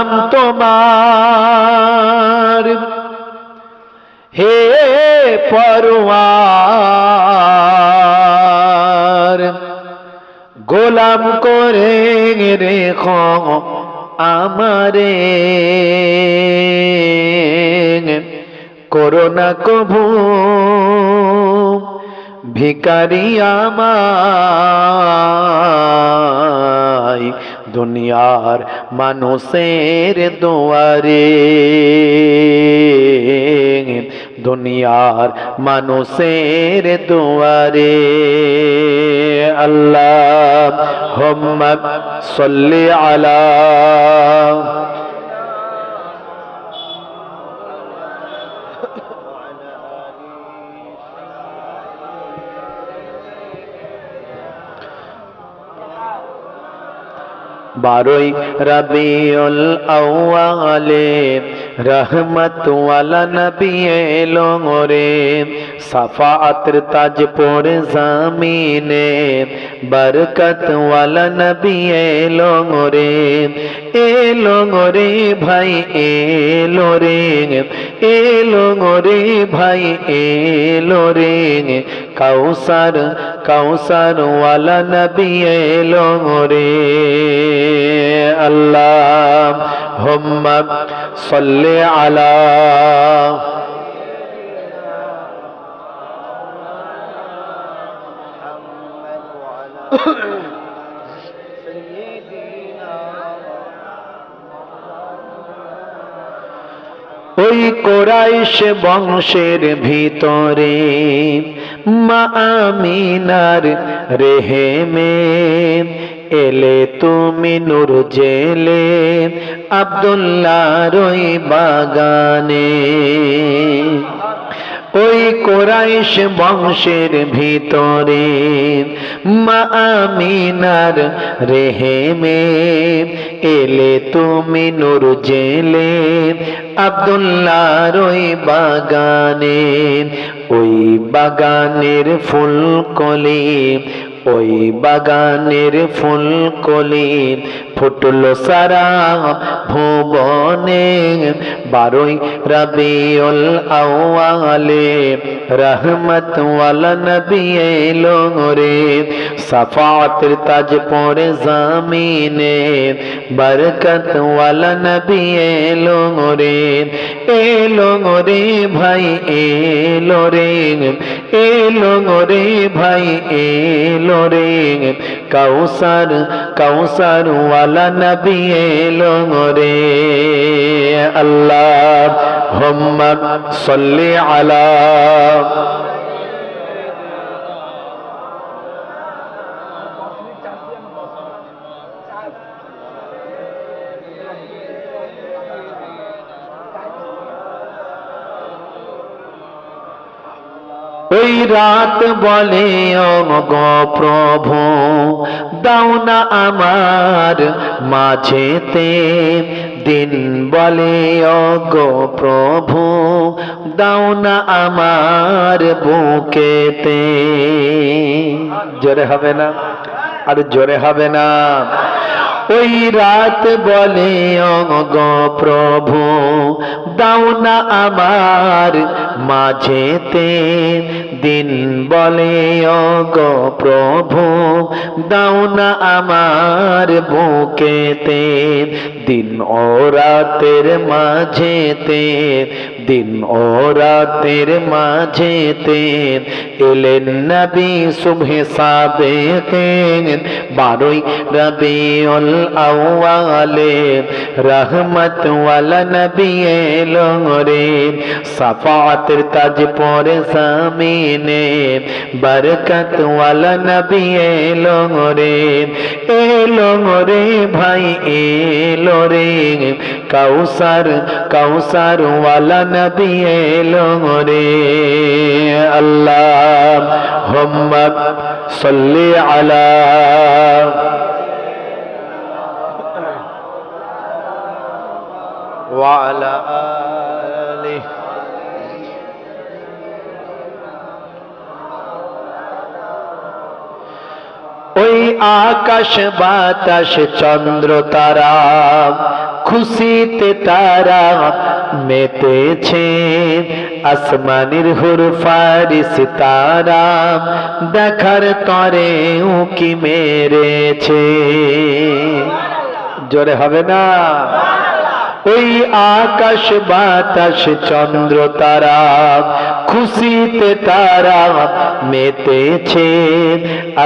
গোলাম তোমার হে পরওয়ার গোলাম করে রেখো আমারে করোনা কভু ভিখারি আমায় দুনিয়ার মানুষের দুয়ারে দুনিয়ার মানুষের দুয়ারে আল্লাহুম্মা সাল্লি আলা বারোই রবিউল আউয়ালে রহমত ওয়ালা নবী এলো রে সাফাআতের তাজ পরে জামিনে বরকত ওয়ালা নবী এলো রে ভাই এলো রে ভাই এলো রে কাউসার ওয়ালা নবী এলো রে আল্লাহুম্মা সাল্লি আলা ওই কুরাইশ বংশের ভিতরে মা আমিনার রেহেমে এলে তুমি নূর জেলে আব্দুল্লাহর ওই বাগানে ওই কুরাইশ বংশের ভিতরে মা আমিনার রেহেমে এলে তুমি নূর জেলে আব্দুল্লাহর ওই বাগানে ওই বাগানের ফুলকলি ওই বাগানের ফুলকলি ফুটলো সারা ভুবনে বারোই রবিউল আউয়ালে রহমত ওয়ালা নবী এলো রে সাফাতের তাজ পরে জামিনে বরকত ওয়ালা নবী এলো রে ভাই এলো রে ভাই এলো রে কাউসার ওয়ালা নবী এলো রে আল্লাহুম্মা সাল্লি আলা ওই রাত বলে ও গো প্রভু দাও না আমার মাঝেতে দিন বলে ও গো প্রভু দাও না আমার বুকেতে জোরে হবে না আর জোরে হবে না ওই রাত বলে ও গো প্রভু দাও না আমার মাঝেতে দিন বলে ও গো প্রভু দাও না আমার বুকেতে দিন ও রাতের মাঝেতে দিন ও রাতের মাঝেতে এলেন নবী সুবহে সাদেকে বারোই রবিউল আউয়ালে রহমত ওয়ালা নবী এলো রে সাফাতের তাজ পরে জামিনে বরকত ওয়ালা নবী এলো রে ভাই এলো রে কাউসার ওয়ালা নবী এলো রে আল্লাহুম্মা সাল্লি আলা ওয়া আলা আলিহি ওই আকাশ বাতাস চন্দ্র তারা খুশিতে তারা মেতেছে, আসমানের হুর ফারিস্তারা দেখার তরে উকি মেরেছে। জোরে হবে না? ওই আকাশ বাতাস চন্দ্র তারা খুশিতে তারা মেতেছে,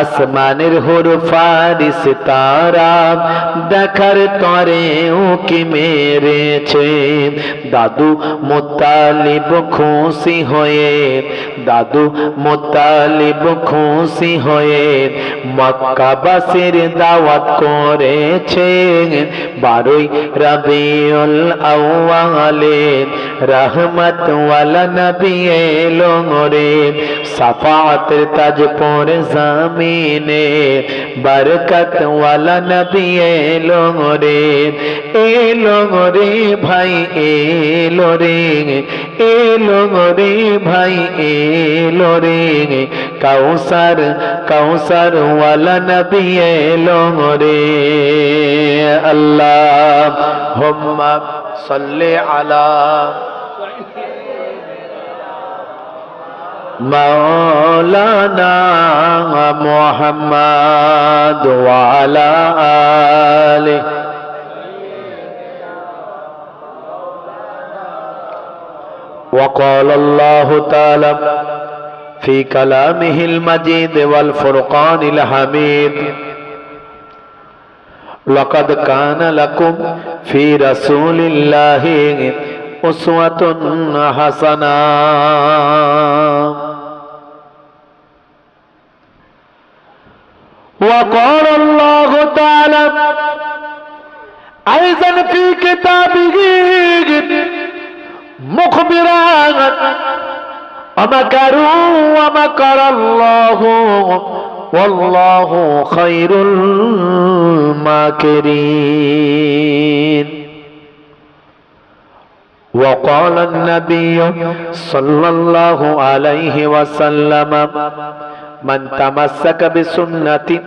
আসমানের হুর ফারিস্তারা দেখার তরে উকি মেরেছে। দাদু মুত্তালিব খুশি হয়ে, দাদু মুত্তালিব খুশি হয়ে মক্কাবাসীর দাওয়াত করেছে। 12ই রবিউল আউয়ালে রহমত ওয়ালা নবী এলো রে, সাফাতের তাজ পরে জমিনে বরকত ওয়ালা নবী এলো রে। এলো রে ভাই এলো রে, এলো রে ভাই এলো রে, কাউসার কাউসার ওয়ালা নবী এলো রে। আল্লাহুম্মা সাল্লি আলা মাওলানা মুহাম্মদ ওয়া আলা আলিহি وقال الله تعالى في كلامه المجيد والفرقان الحميد لقد كان لكم في رسول الله أسوة حسنة وقال الله تعالى أيضا في كتابه مخبرا ومكروا ومكر الله والله خير الماكرين وقال النبي صلى الله عليه وسلم من تمسك بسنتي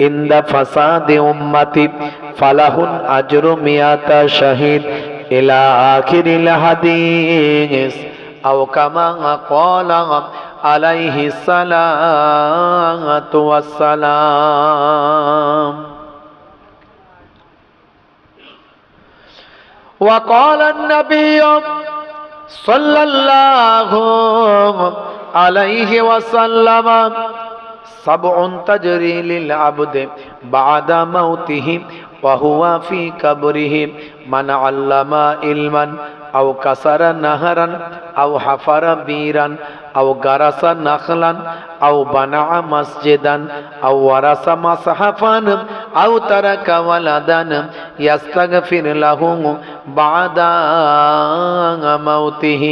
عند فساد أمتي فله أجر 100 شهيد إلى آخر الحديث أو كما قال عليه الصلاة والسلام وقال النبي صلى الله عليه وسلم 7 تجري للعبد بعد موته وهو في قبره من علم علما أو كسر نهرا أو حفر بيرا أو غرس نخلا أو بنى مسجدا أو ورث مصحفا أو ترك ولدا يستغفر له بعد موته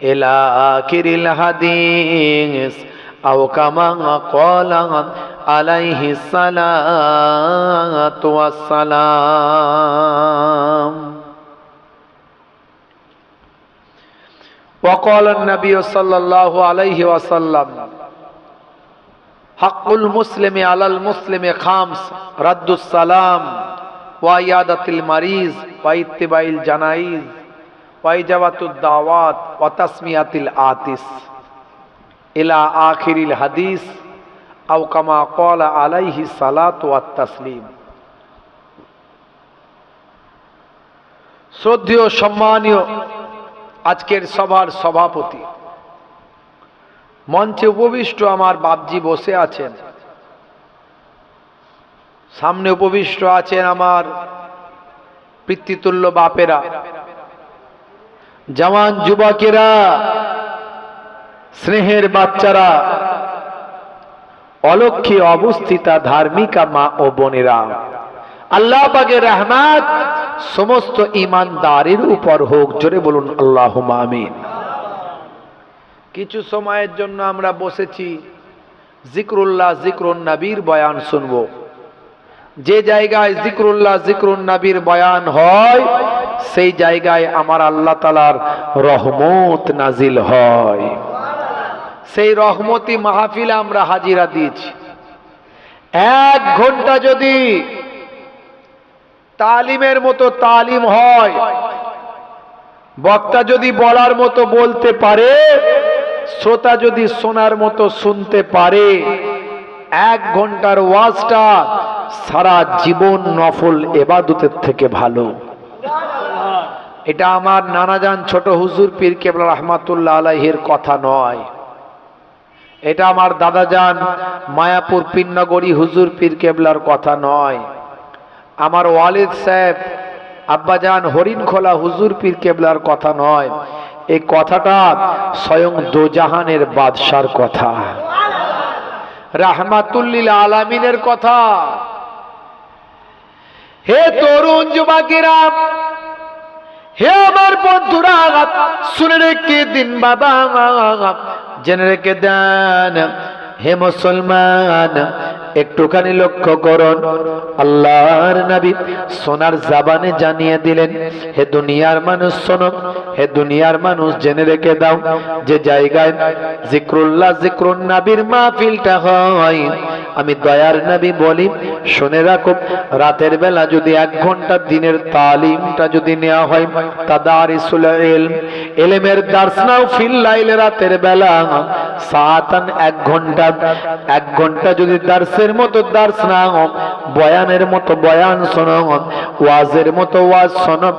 إلى آخر الحديث أو كما قال عليه الصلاة والسلام وقال النبي صلى الله عليه وسلم حق المسلم على المسلم 5 رد السلام وعيادة المريض واتباع الجنائز وإجابة الدعوات وتسمية العاطس إلى آخر الحديث أو كما قال عليه الصلاة والتسليم শ্রদ্ধেয় সম্মানীয় আজকের সভার সভাপতি, মঞ্চে উপবিষ্ট আমার বাপজি বসে আছেন, সামনে উপবিষ্ট আছেন আমার পিতৃতুল্য বাপেরা, জওয়ান যুবকেরা, স্নেহের বাচ্চারা, অলক্ষী অবস্থিতা ধার্মিকা মা ও বোনেরা, আল্লাহ পাকের রহমত সমস্ত ঈমানদারের উপর হোক। জোরে বলুন আল্লাহুম্মা আমিন। কিছু সময়ের জন্য আমরা বসেছি জিকরুল্লাহ জিকরুন নবীর বয়ান শুনবো। যে জায়গায় জিকরুল্লাহ জিকরুন নবীর বয়ান হয় সেই জায়গায় আমার আল্লাহ তাআলার রহমত নাজিল হয়। সেই রহমতি মাহফিলে আমরা হাজিরা দিয়েছি। 1 ঘন্টা যদি তালিমের মতো তালিম হয়। বক্তা যদি বলার মতো বলতে পারে, শ্রোতা যদি শোনার মতো শুনতে পারে, 1 ঘন্টার ওয়াজটা সারা জীবন নফল ইবাদতের থেকে ভালো। এটা আমার নানাজান ছোট হুজুর পীর কেবলা রহমাতুল্লাহ আলাইহির কথা নয়, এটা আমার দাদাজান মায়াপুর পীরনগরী হুজুর পীর কেবলার কথা নয়, আমার ওয়ালিদ সাহেব আব্বাজান হরিণখোলা হুজুর পীর কেবলার কথা নয়। এই কথাটা স্বয়ং দোজাহানের বাদশার কথা, রাহমাতুল্লিল আলামিনের কথা। হে তরুণ যুবকেরা, হে আমার বন্ধুরা, শুনে রেখে দিন বাবা, জেনে রেখে দেন। হে মুসলমান, একটুখানি লক্ষ্য করুন, আল্লাহর নবী সোনার জবানে জানিয়ে দিলেন, হে দুনিয়ার মানুষ শোনো, হে দুনিয়ার মানুষ জেনে রেখে দাও, যে জায়গায় জিক্রুল্লাহ জিক্রুন নবীর মাহফিলটা হয়, আমি দয়ার নবী বলি শুনে রাখো, রাতের বেলা যদি 1 ঘন্টা দিনের তালিমটা যদি নেওয়া হয়, তাদারিসুল ইলম, ইলমের দার্স নাও ফিল লাইল, রাতের বেলা সাআতান 1 ঘন্টা, 1 ঘন্টা যদি দার্সের মতো দার্স নাও, বয়ানের মতো বয়ান শোনো, ওয়াজের মতো ওয়াজ শোনো,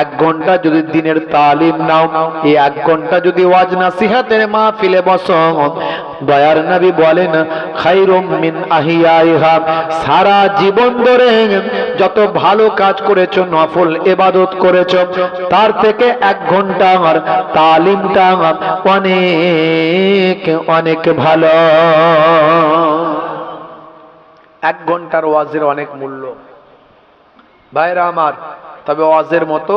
1 ঘন্টা যদি দিনের তালিম নাও, এই 1 ঘন্টা যদি ওয়াজ নাসিহাতের মাহফিলে বসো, দয়ার নবী বলেন খায়রুম মিন আহিয়াইহা, সারা জীবন ধরে যত ভালো কাজ করেছো, নফল ইবাদত করেছো, তার থেকে 1 ঘন্টার তালিমটা অনেক অনেক ভালো। 1 ঘন্টার ওয়াজের অনেক মূল্য ভাইরা আমার। তবে ওয়াজের মতো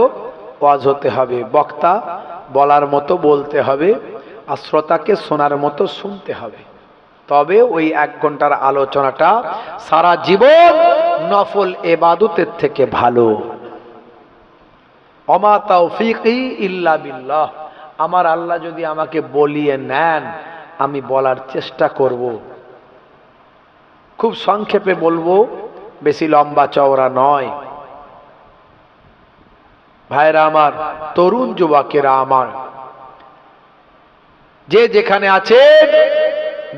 ওয়াজ হতে হবে, বক্তা বলার মতো বলতে হবে, আর শ্রোতাকে শোনার মতো শুনতে হবে, তবে ওই 1 ঘন্টার আলোচনাটা সারা জীবন নফল ইবাদতের থেকে ভালো। ওমা তাওফীকি ইল্লা বিল্লাহ, আমার আল্লাহ যদি আমাকে বলিয়ে নেন, আমি বলার চেষ্টা করব, খুব সংক্ষেপে বলবো, বেশি লম্বা চওড়া নয়। ভাইরা আমার, তরুণ যুবকেরা আমার, যে যেখানে আছে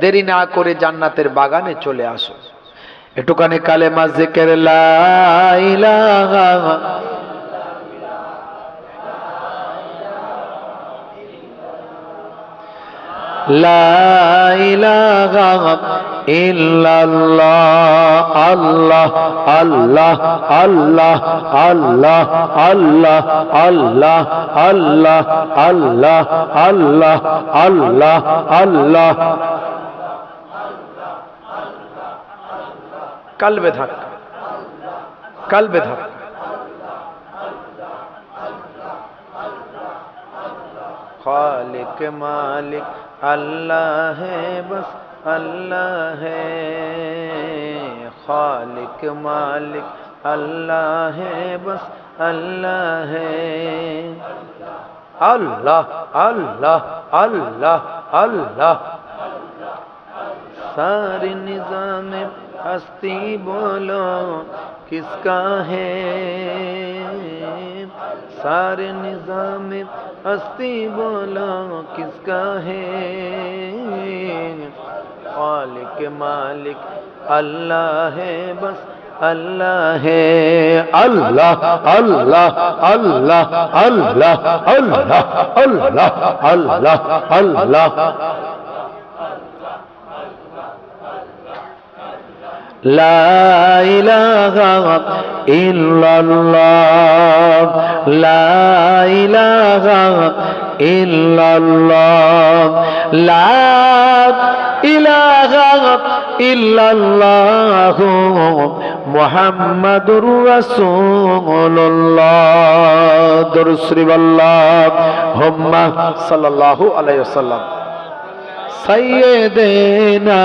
দেরি না করে জান্নাতের বাগানে চলে আসো। একটুখানি কালেমা জিকির লা ইলাহা লা ইলাহা ইল্লাল্লাহ, আল্লাহ আল্লাহ আল্লাহ আল্লাহ আল্লাহ আল্লাহ আল্লাহ আল্লাহ আল্লাহ আল্লাহ আল্লাহ। কলবে ধাক্কা, কলবে ধাক্কা। खालिक मालिक अल्लाह है, बस अल्लाह है, खालिक मालिक अल्लाह है, बस अल्लाह है। अल्लाह अल्लाह अल्लाह अल्लाह। सारे निज़ाम हस्ती बोलो किसका है, सारे निज़ाम हस्ती बोलो किसका है, खालिक मालिक अल्लाह है, बस अल्लाह है। अल्लाह अल्लाह अल्लाह अल्लाह अल्लाह अल्लाह अल्लाह अल्लाह। ला इलाहा इल्लल्लाह, ला इलाहा इल्लल्लाह, ला इलाहा इल्लल्लाह, मुहम्मदुर रसूलुल्लाह। दुरूद शरीफ अल्लाहुम्मा सल्लल्लाहु अलैहि वसल्लम सय्यिदना।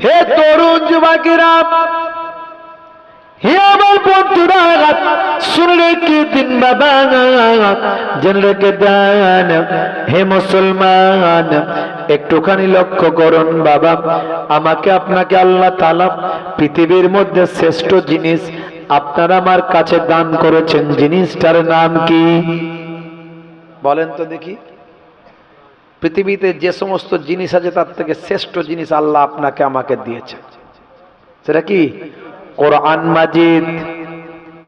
হে তরুণ যুবকেরা, হে আমার বন্ধুরা, শুনে রেখে দিন বাবা, জেনে রেখে দেন হে মুসলমান, একটুখানি লক্ষ্য করুন বাবা, আমাকে আপনাকে আল্লাহ তাআলা পৃথিবীর মধ্যে শ্রেষ্ঠ জিনিস আপনারা আমার কাছে দান করেছেন, জিনিসটার নাম কি বলেন তো দেখি? পৃথিবীতে যে সমস্ত জিনিস আছে তার থেকে শ্রেষ্ঠ জিনিস আল্লাহ আপনাকে আমাকে দিয়েছে, সেটা কি? কোরআন মাজিদ।